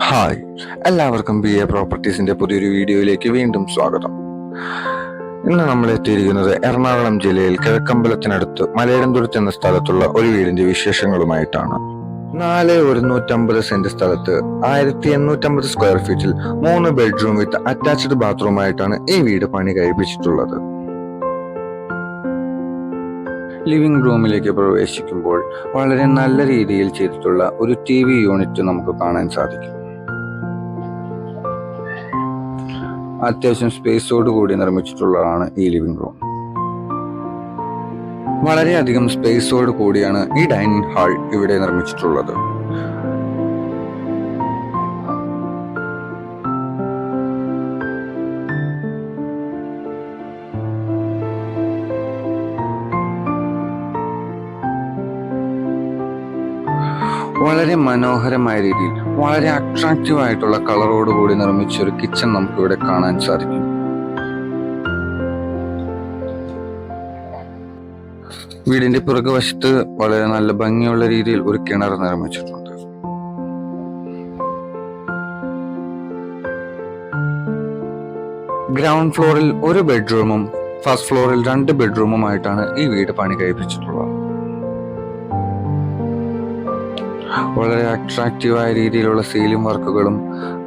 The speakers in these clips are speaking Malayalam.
ഹായ്, എല്ലാവർക്കും BA പ്രോപ്പർട്ടീസിന്റെ പുതിയൊരു വീഡിയോയിലേക്ക് വീണ്ടും സ്വാഗതം. ഇന്ന് നമ്മൾ എത്തിയിരിക്കുന്നത് എറണാകുളം ജില്ലയിൽ കിഴക്കമ്പലത്തിനടുത്ത് മലയടന്തുരുത്ത് എന്ന സ്ഥലത്തുള്ള ഒരു വീടിന്റെ വിശേഷങ്ങളുമായിട്ടാണ്. 4,150 സെന്റ് സ്ഥലത്ത് 1,850 സ്ക്വയർ ഫീറ്റിൽ 3 ബെഡ്റൂം വിത്ത് അറ്റാച്ച്ഡ് ബാത്റൂമായിട്ടാണ് ഈ വീട് പണി കഴിപ്പിച്ചിട്ടുള്ളത്. ലിവിംഗ് റൂമിലേക്ക് പ്രവേശിക്കുമ്പോൾ വളരെ നല്ല രീതിയിൽ ചെയ്തിട്ടുള്ള ഒരു TV യൂണിറ്റ് നമുക്ക് കാണാൻ സാധിക്കും. അത്യാവശ്യം സ്പേസോട് കൂടി നിർമ്മിച്ചിട്ടുള്ളതാണ് ഈ ലിവിംഗ് റൂം. വളരെയധികം സ്പേസോട് കൂടിയാണ് ഈ ഡൈനിങ് ഹാൾ ഇവിടെ നിർമ്മിച്ചിട്ടുള്ളത്. വളരെ മനോഹരമായ രീതിയിൽ വളരെ അട്രാക്റ്റീവ് ആയിട്ടുള്ള കളറോട് കൂടി നിർമ്മിച്ച ഒരു കിച്ചൺ നമുക്ക് ഇവിടെ കാണാൻ സാധിക്കും. വീടിന്റെ പുറകുവശത്ത് വളരെ നല്ല ഭംഗിയുള്ള രീതിയിൽ ഒരു കിണർ നിർമ്മിച്ചിട്ടുണ്ട്. ഗ്രൗണ്ട് ഫ്ലോറിൽ ഒരു ബെഡ്റൂമും ഫസ്റ്റ് ഫ്ലോറിൽ 2 ബെഡ്റൂമുമായിട്ടാണ് ഈ വീട് പണി കഴിപ്പിച്ചിട്ടുള്ളത്. വളരെ അട്രാക്റ്റീവായ രീതിയിലുള്ള സീലിംഗ് വർക്കുകളും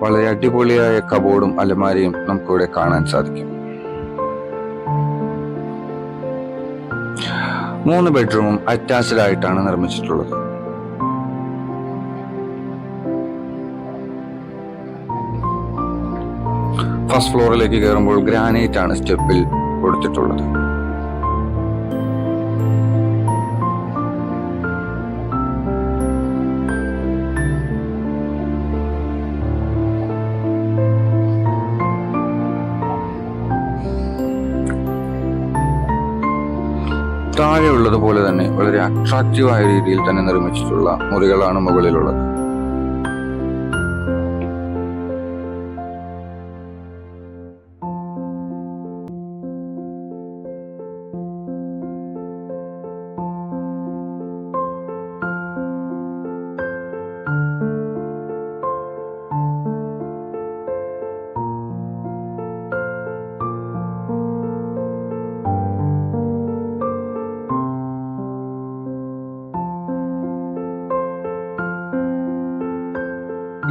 വളരെ അടിപൊളിയായ കബോർഡും അലമാരയും നമുക്കിവിടെ കാണാൻ സാധിക്കും. 3 ബെഡ്റൂമും അറ്റാച്ച്ഡ് ആയിട്ടാണ് നിർമ്മിച്ചിട്ടുള്ളത്. ഫസ്റ്റ് ഫ്ലോറിലേക്ക് കയറുമ്പോൾ ഗ്രാനൈറ്റ് ആണ് സ്റ്റെപ്പിൽ കൊടുത്തിട്ടുള്ളത്. താഴെ ഉള്ളതുപോലെ തന്നെ വളരെ അട്രാക്റ്റീവായ രീതിയിൽ തന്നെ നിർമ്മിച്ചിട്ടുള്ള മുറികളാണ് മുകളിലുള്ളത്.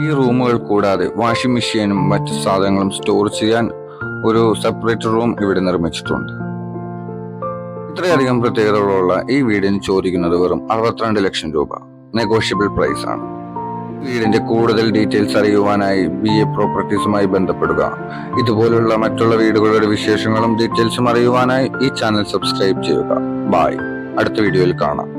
ഈ റൂമുകൾ കൂടാതെ വാഷിംഗ് മെഷീനും മറ്റു സാധനങ്ങളും സ്റ്റോർ ചെയ്യാൻ ഒരു സെപ്പറേറ്റ് റൂം ഇവിടെ നിർമ്മിച്ചിട്ടുണ്ട്. ഇത്രയധികം പ്രത്യേകതകളുള്ള ഈ വീടിന് ചോദിക്കുന്നത് വെറും 62 ലക്ഷം രൂപ. നെഗോഷ്യബിൾ പ്രൈസ് ആണ്. വീടിന്റെ കൂടുതൽ ഡീറ്റെയിൽസ് അറിയുവാനായി BA പ്രോപ്പർട്ടീസുമായി ബന്ധപ്പെടുക. ഇതുപോലുള്ള മറ്റുള്ള വീടുകളുടെ വിശേഷങ്ങളും ഡീറ്റെയിൽസും അറിയുവാനായി ഈ ചാനൽ സബ്സ്ക്രൈബ് ചെയ്യുക. ബൈ, അടുത്ത വീഡിയോയിൽ കാണാം.